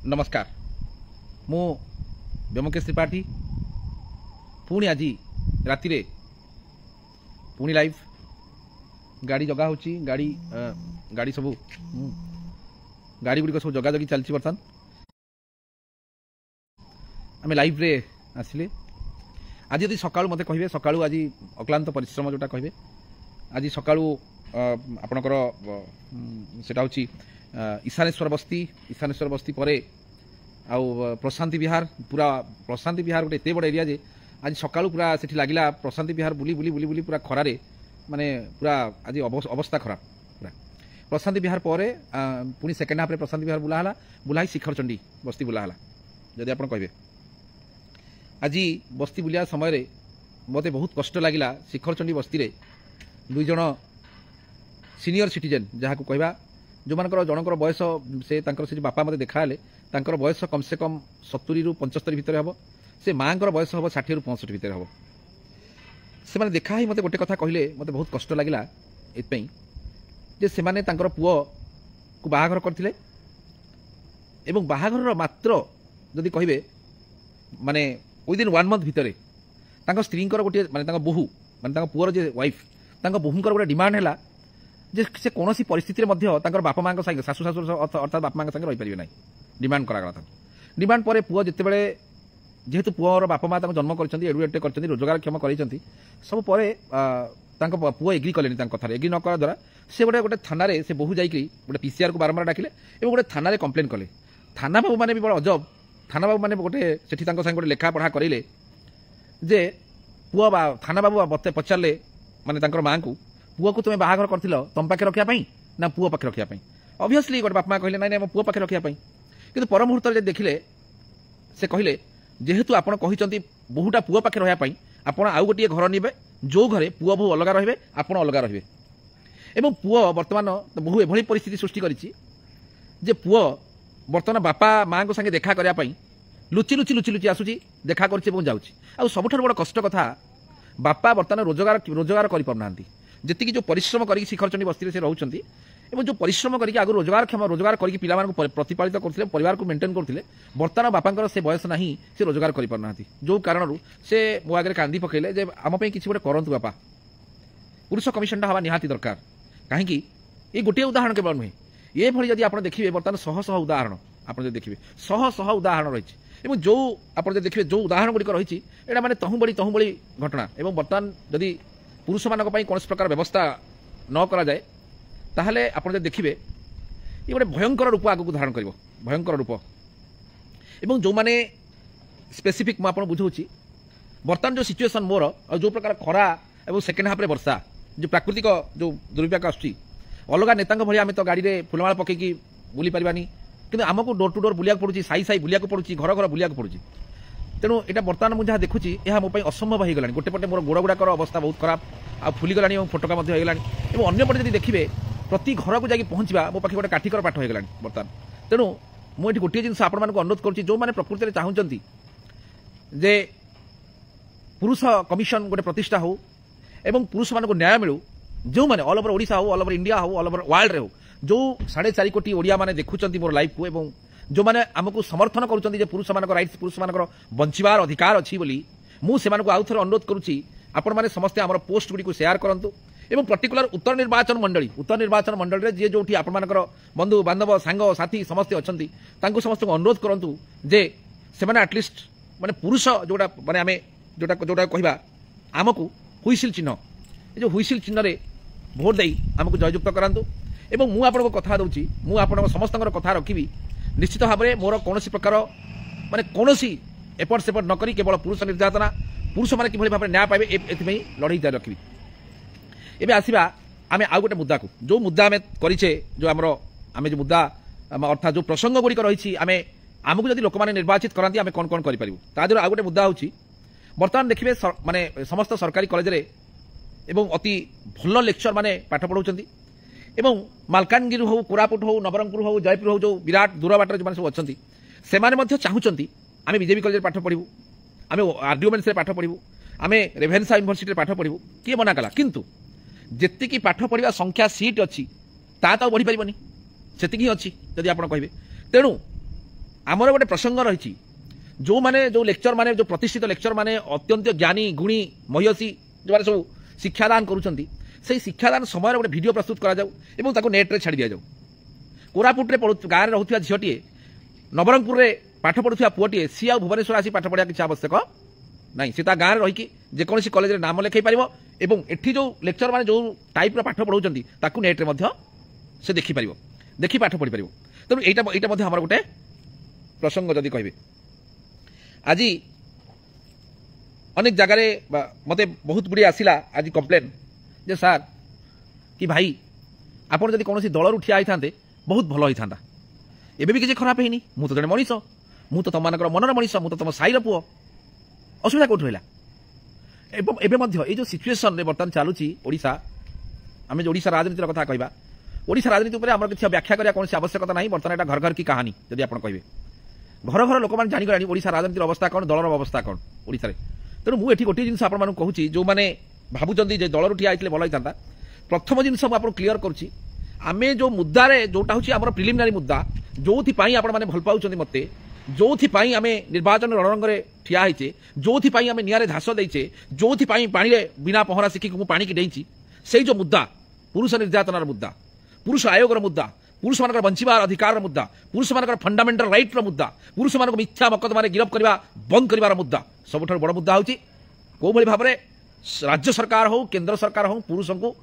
नमस्कार मु व्योमकेश त्रिपाठी पुणी आज राति रे पुणी लाइव गाड़ी जगह होची गाड़ी गाड़ी सब गाड़ी गुड़िक सब जगह जगी चलती बर्तमान आम लाइव रे आसिले आज यदि सका मत कहे सका आज अक्लांत परिश्रम जोटा कहे आज सका आपणकर सेटा हूँ ईशानेश्वर बस्ती पर आउ प्रशांति विहार पूरा प्रशांति विहार गोटे एत बड़ एरिया जे आज सका पूरा से लगिला प्रशांति विहार बुली बुली बुली बुली पूरा खरारे माने पूरा आज अवस्था खराब पूरा प्रशांति विहार पर पुणी सेकेंड हाफ प्रशांति विहार बुलाला बुलाई शिखरचंडी बस्ती बुलाला जदि आप कहे आज बस्ती बुलिया समय मत बहुत कष्ट लगिला शिखरचंडी बस्ती रे दुई जन सीनियर सिटीजेन जहाँ को कहवा जो मानकर जनकर बयस से बापा मत देखाले तांकर बयस कम से कम 70 ରୁ 75 भितर हम से माँ बयस हम 60 ରୁ 65 भितर हम से माने देखा ही मत गोटे कथा कहले मत बहुत कष्ट लगिला एथपई जे से माने तांकर पुओ को बाहाघर करथिले एवं बाहाघर मात्र जदि कहिबे माने विदिन 1 मंथ भितर तांकर स्त्रींकर गोटे माने तांकर बोहू माने तांकर पुओर जे वाइफ तांकर बोहूंकर गोटे डिमांड हैला जे से कौन परिस्थिति में बापा माँ संगे शाशु शाशुर अर्थात बापा माँ संगे रही पारे ना डिमांड करागला डिमांड पर पुओ जितेबाला जेहेतु पुओर बापा माँ जन्म कर एडुकेट कर रोजगार क्षम कर सब पुओ एग्री कले कथार एग्री न करा द्वारा से गोटे गोटे थाना से बहु जाकि गोटे पीसीआर को बारंबार डाकिले और गोटे थाना कंप्लेन कले थाना बाबू मैंने भी बड़ा अजब थाना बाबू मैंने गोटे से गोटे लेखा पढ़ा करें जे पुओ थाना बाबू मत पचारे माने माँ को पुओ को तुम्हें बाहाघर कर तुम पाखे रखापी ना पुओ पाखे रखापी ऑब्वियसली गोटे बापा माँ कहले ना पुओ पाखे रखापी कि पर मुहूर्त में देखिले से कहले जेहेतु आप कहते बहुटा पुओ पाखे रहापी आप आउ गोटे घर ने जो घरे पुओ बहु अलग रे आप अलग रे एवं पुओ बर्तमान बहु एभली परिस्थिति सृष्टि करिछि जे पुओ बर्तमान बापा माँ संगे देखा करने लुचि लुचि लुचि लुचि आसुची देखा कर सबुठ बड़ कष्ट कथा बापा बर्तमान रोजगार कर पारना जी जो परिश्रम कर शिखरचंडी बस्ती से रोचे और जो परिश्रम करके आगु रोजगार करके पिला प्रतिपालित करते परिवार को मेंटेन करते बर्तमान बापा से बयस ना से रोजगार कर पारना जो कारण से मो आगे कांदी पकेले जे आमपाई किसी गोटे करतु बापा पुरुष कमिशन हवा निहाती दरकार कहीं ये गोटे उदाहरण केवल नुहे ये भली जब आप देखिए बर्तमान शह शह उदाहरण आप देखिए शह शह उदाहरण रही जो आप देखिए जो उदाहरण गुड़िक रही है माने तहु बड़ी घटना एवं बर्तमान जदि पुरुष मानक कौन प्रकार व्यवस्था न करा जाए ताहले आप देखिए ये गोटे भयंकर रूप आगक धारण कर भयंकर रूप एवं जो माने स्पेसिफिक मुझे बुझाऊँगी बर्तमान जो सिचुएसन मोर और जो प्रकार खरा और सेकेंड हाफ वर्षा जो प्राकृतिक जो दुर्विपाक आसुची अलग नेता भाई आम तो गाड़ी में फुलमाला पकईकी बुली पारानी कि आमको डोर टू डोर बुलिया पड़ुची साई साई बुलिया पड़ुची घर घर बुलिया पड़ुची तेणु यहाँ बर्तमान मुझे जहाँ देखुची यह मोप असंभव हो गला गोटे पटे मोर गोड़ गुड़ाकर अवस्था बहुत खराब आ फुलीगला और फोटका हो गला और अंपटे जब देखिए प्रति घर को जाकि पहुँचवा मो पाखे गोटे काठिकर पाठ हो गला बर्तमान तेणु मुझे गोटे जिन आपण मानक अनुरोध करुँच जो मैंने प्रकृति में चाहूँगी जे पुरुष कमिशन गोटे प्रतिष्ठा हो एवं पुरुष मानक न्याय मिलू जो मैंने ऑल ओवर ओडिशा हो ऑल ओवर इंडिया हो ऑल ओवर वर्ल्ड रे हो जो 4.5 कोटी ओडिया माने देखुचंती मोर लाइफ को एवं जो मैंने आमको समर्थन करुँच पुरुष मान राइट्स पुरुष मान बंचार अधिकार अच्छी बोली मुझे आउ थे अनुरोध करुँची आपण मैंने समस्ते आम पोस्ट गुड़ी शेयर करूँ एवं पर्टिकुलर उत्तर निर्वाचन मंडली जी जो आपण बंधु बांधव सांग साथी समस्ते अच्छा समस्त अनुरोध करूँ जे से आटलिस्ट माने पुरुष जोटा माने आम जोटा कहवा आमको हुइसिल चिन्ह ये जो हुइसिल चिन्ह रे भोट दे आमको जययुक्त करातु एवं मु आपको कथा दूची मु समस्त कथा रखी निश्चित भाव में मोर कौन प्रकार माने कौन एपट सेपट नक केवल पुरुष निर्यातना पुरुष मैंने कि भाव में न्याय पाइबे एथि लड़ई जारी रखी एवं आसवा आम आउ गोटे मुद्दा को जो मुद्दा आम करे जो आम जो मुद्दा अर्थात जो प्रसंग गुड़िक रही आमको जब लोक मैंने निर्वाचित कराती आम कौन कौन करूँ आउ गोटे मुद्दा हूँ बर्तमान देखिए माने समस्त सरकारी कॉलेज रे एवं अति भल लेक्चर माने पाठ पढ़ाऊँ एवं मालकानगिरी हो कोरापुट हो नवरंगपुर हो जयपुर हो जो विराट दूर बाट जो सब अच्छा से चाहूँगी आम बीजेपी कॉलेज पाठ पढ़ू आम आरडीओमेंस पाठ पढ़ू आम रेभेन्सा यूनिवर्सिटी पाठ पढ़ू किए मना कला किंतु जेतिकी पाठ पढ़ा संख्या सीट अच्छी ता तो बढ़ी पारनी से अच्छी जदि आप कहे तेणु आमर गोटे प्रसंग रही जो माने जो लेक्चर माने जो प्रतिष्ठित लेक्चर माने अत्यंत ज्ञानी गुणी महिषी जो माने सब शिक्षादान करुँच से शिक्षादान समय गोटे भिडियो प्रस्तुत करा नेट्रे छाड़ी दि जाऊ कोरापुटे गाँव में रोचा झीटे नवरंगपुर में पाठ पढ़ुवा पुओटे सी आ भुवनेश्वर आसी पाठ पढ़ा किसी आवश्यक नहीं सी गाँव में रहीकि जेकोसी कॉलेज में नाम लिखाई पार एठी जो लेक्चर माने जो टाइप पाठ पढ़ाऊँ नेट्रे से देखिपार देखी पाठ पढ़ी पार तेणु यहाँ आम गोटे प्रसंग जदि कहे आज अनेक जगार मत बहुत गुड़े आसला आज कम्प्लेन जे सार कि भाई आपड़ जब कौन दलू ठिया होते बहुत भल होता एवं भी किसी खराब है मुझे जड़े मनीष मु तो तुम मनर मनीष मुझे तुम साईर पुओ असुविधा कौट रहा एवं जो सिचुएसन बर्तमान चलुची ओडिशा आम जो ओडिशा राजनीतिर कथा कहवा ओडिशा राजनीति उपर आम किसी व्याख्या करा कौन आवश्यकता नहीं बर्तमान यहाँ घर घर की कहानी जब आप कहे घर घर लोक मैंने जाणिगला ओडिशा राजनीतिर अवस्था कौन दलर अवस्था कौन ओडिशा तेणु मुझे गोटे जिन आपको कहूँ जो मैंने भावुं दलर ठिया होते भल होता प्रथम जिन मुझे क्लीयर करुच्ची आम जो मुद्दारे जोटा हूँ आम प्रिलिमिनारी मुद्दा जो आपने भल पाँच मत जो आम निर्वाचन रणरंग में ठिया होचे जो आम निआरे झास देचे जो पानी बिना पहरा शिखिक पानी की डेची से जो मुद्दा पुरुष निर्यातनार मुद्दा पुरुष आयोगर मुद्दा पुरुष मान बंचार अधिकार मुद्दा पुरुष मान फंडामेंटल राइट्र मुद्दा पुरुष मान मिथ्या मकदमा गिरफ करने बंद कर मुद्दा सबुठ बड़ मुद्दा हूँ कौ भाव में राज्य सरकार हो केंद्र सरकार हो पुरुष को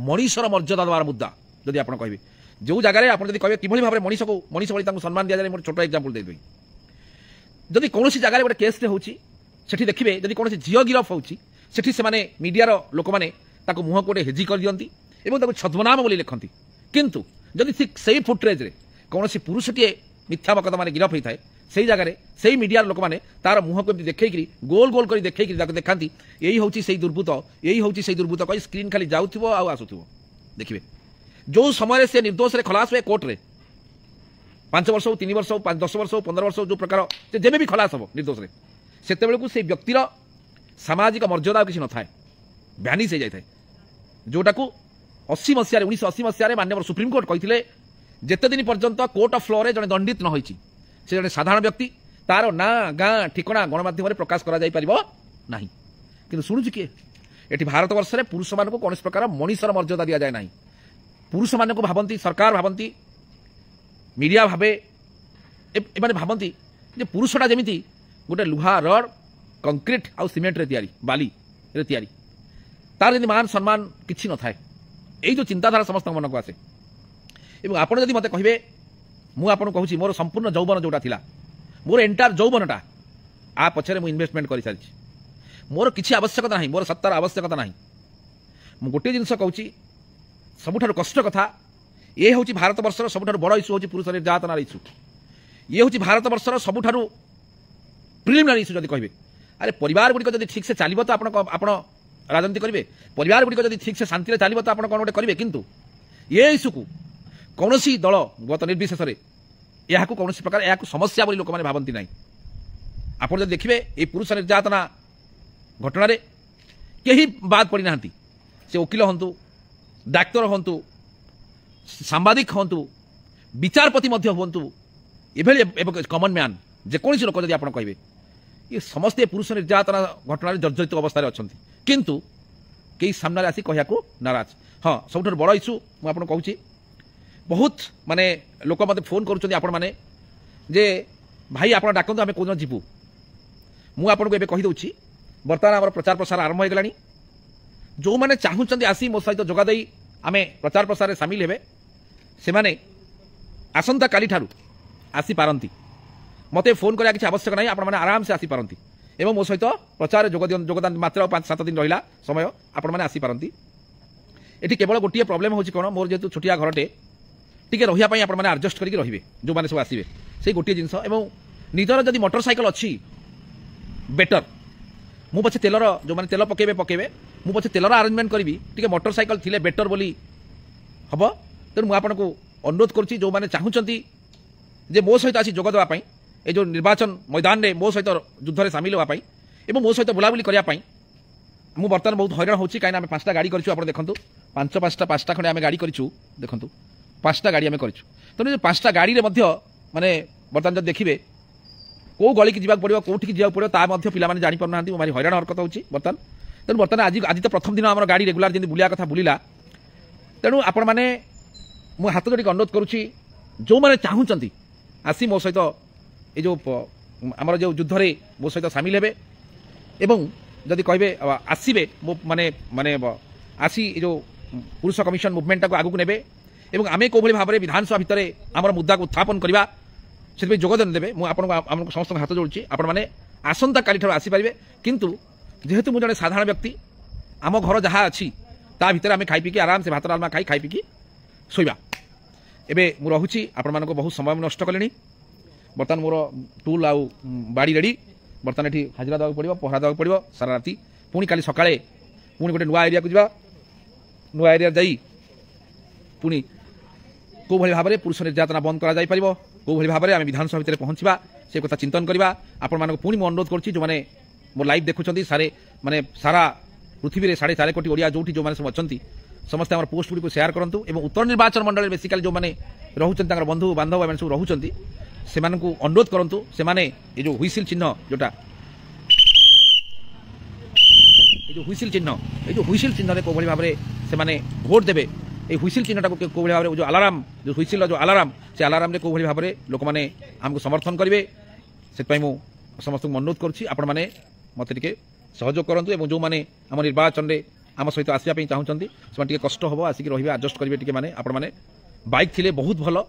मनीषर मर्यादा देवार मुद्दा जदि आप कहे जो जगह आप कहे कि भाव में मनीष को मनीष भाई सम्मान दि जाए मोर छोट एग्जांपल देदेवी जदि कौन जगह गोटे केस होती देखिए जदि कौन झील गिरफ होती से मीडिया लोक मैंने मुह को गोटे हेजी कर दिखती और छद्मनाम बोली लिखती किंतु जदि ठीक से फुटेज कौन पुरुषटीए मिथ्या मकदमा गिरफ होता है से जगह से मीडिया लोक मैंने तार मुह को देखी गोल गोल कर देखी देखती यही हूँ से दुर्बृत्त यही हूँ से दुर्बृत्त कही स्क्रीन खाली जाऊव आसुव देखिए जो समय से निर्दोष खलास हुए कोर्टे 5 वर्ष हो 3 वर्ष हो 10 वर्ष हो 15 वर्ष हो जो प्रकार जब भी खलास हम निर्दोष से व्यक्तिर सामाजिक मर्यादा किसी न थाए भ्यानिश हो जाए जोटा को 80 मसीह 1980 मसीह माननीय सुप्रीमकोर्ट कहते जिते दिन पर्यंत कोर्ट ऑफ लॉ रे जड़े दंडित न होइछि से जड़े साधारण व्यक्ति तार ना गाँ ठिकना गणमाध्यम प्रकाश करा कि शुणुची किए ये भारत वर्ष में पुरुष मान कौन प्रकार मनीषर मर्यादा दि जाए ना पुरुष मान भावती सरकार भावती मीडिया भावे एमाने भावती जे पुरुषटा जमी गोटे लुहा रड कंक्रीट आउ सीमेंट रे तैयारी बाली रे तैयारी तार जब मान सम्मान किसी न थाए यही जो चिंताधारा समस्त मन को आसे आपड़ जब मत कहे मुझे कहूँ मोर संपूर्ण जौवन जोटा थिला मोर एंटायर जौवनटा आ पछरे मु इन्वेस्टमेंट कर सारी मोर किसी आवश्यकता नहीं मोर सत्तार आवश्यकता नहीं मु गोटे जिनस कहूँ सबुठारु कष्ट कथा ये हूँ भारत वर्षर सबुठारु बड़ इश्यू हूँ पुरुष निर्यातनार इश्यू ये हूँ भारत वर्षर सबुठारु प्रिलिमिनारी इश्यू जब कहे अरे परिवार गुड़िक जब ठीक से चलो तो आप राजनीति करेंगे परिवार गुड़िक जब ठीक से शांति चलो तो आप कौन गोटे करेंगे किंतु ये इश्यू को कौन दल गत निर्विशेष यह कौन प्रकार यह समस्या बोली लोक मैंने भावती ना आप देखिए ये पुरुष निर्यातना घटना कहीं बाद पड़ी ना से वकिल हूँ डाक्तर हूँ सांबादिक हूँ विचारपति हूँ ये कमन मैन जेकोसी लोक जब आप कहे ये समस्ते पुरुष निर्यातना घटना जर्जरित अवस्था अच्छा किंतु कई सामने आसी कहया को नाराज हाँ सब बड़ इश्यू मुझे कहूँ बहुत माने लोक मत फोन करुँच आपण मैंने जे भाई आप डाकतु आम कौन जीवु मुझे कहीदे बर्तमान आम प्रचार प्रसार आरंभ हो गला जो मैंने चाहूँ आसी मो सहित जोगादे आम प्रचार प्रसार सामिल हे से माने आसंता काली ठारू आसी पारंती मते फोन करा किसी आवश्यक नहीं आपण मैंने आराम से आसी पारंती एवं मो सहित प्रचार जोगदान मात्र 5-7 दिन रहा समय आपण मैंने आसी पारंती एटी केवल गोटे प्रॉब्लम होची कोन मोर जेतु छोटिया घरटे टिके रहिया पई आपण माने एडजस्ट करके रहिबे जो माने सब आसीबे से गोटे जिंस एवं निजर जदि मोटरसाइकल अच्छी बेटर मु पछे तेलर जो माने तेल पकेबे मु पछे तेलर अरेंजमेंट करी टिके मोटरसाइकल थिले बेटर बोली हबो तेणु मुझे आपको अनुरोध करुच्ची जो मैंने चाहूँगी जे मो सहित आसी जोग देवाई ये जो निर्वाचन मैदान में मो सहित युद्ध में सामिल होगापाई और मो सहित बुलाबुली करने मुझे बर्तमान बहुत हैरान होची कहीं आम 5टा गाड़ी करूँ आप देखो 5टा खंडे आम गाड़ी करूँ देखो 5टा गाड़ी आम करूँ तेणु 5टा गाड़ी में माने बर्तमान जब देखिए कौ गली की जावाक पड़ो कौटी जावाक पड़ो ता पे जानी पार ना भारी हैरान हरकत होची बर्तमान तेणु बर्तमान आज आज तो प्रथम दिन आम गाड़ी रेगुलार जमी बुलिया कथा बुलिला तेणु आपण मैंने मु हाथ जोड़ी अनुरोध करुच्ची जो मैंने चाहूँगी आसी मो सहित ये जो आमर जो युद्ध में मो सहित सामिल हेबे एवं जदि कहे आसबे माने माने आसी जो पुरुष कमिशन मुवमेंट को आगू नेबे एवं आमे को भाव में विधानसभा भितर आमर मुद्दा को उत्थापन करवा से जोगदान देवे मुझे समस्त हाथ जोड़ुची आपण मैंने आसंता काली ठार आसीपारे किंतु जेहेतु मुझे साधारण व्यक्ति आम घर जहाँ अच्छी ता भितर आम खाई पीकी आराम से भात डालमा खाई पीकी शोवा एबे मु रहुची आपण मानको बहुत समय नष्ट कले बर्तमान मोर टूल आउ बाड़ी रेडी बर्तमान ये हाजिरा देवाक पड़ो पहरा देवाक पड़ो सारा राति पुणी काली सकाळे पुणी गोटे नुआ एरिया को जावा नुआ एरिया जाई पुणी को भली भाव में पुरुष निर्यातना बंद करा जाई परिबो को भली भाव में आम विधानसभा भितर पहुँचवा से कथा चिंतन करवा आपण मानको पुणी मु अनुरोध करुच्ची जो मैंने मोर लाइव देखुंत सारे माने सारा पृथ्वी में 4.5 कोटी ओडिया जो जो मैंने सब अच्छा समस्त आम पोस्ट गुड़ी शेयर करूँ और उत्तर निर्वाचन मंडल बेसिकाली जो मैंने रोचन बंधु बांधव एम सब रोच से अनुरोध करूँ से ये जो हुइसिल चिन्ह जोटा जो हुइसिल चिन्ह को भाव में से भोट देवे ये हुइसिल चिन्हटा को भाव में जो अलाराम जो हुइसिल जो अलाराम से अलाराम को भाव में लोक मैंने आमको समर्थन करेंगे से मुझे समस्त अनुरोध करुँच मत टे सहयोग करूँ जो मैंने आम निर्वाचन में आम सहित आसवाई चाहूँगी से कष्ट हम आसिक रही आडजस्ट करेंगे मैंने आपण मैंने बाइक थिले बहुत भल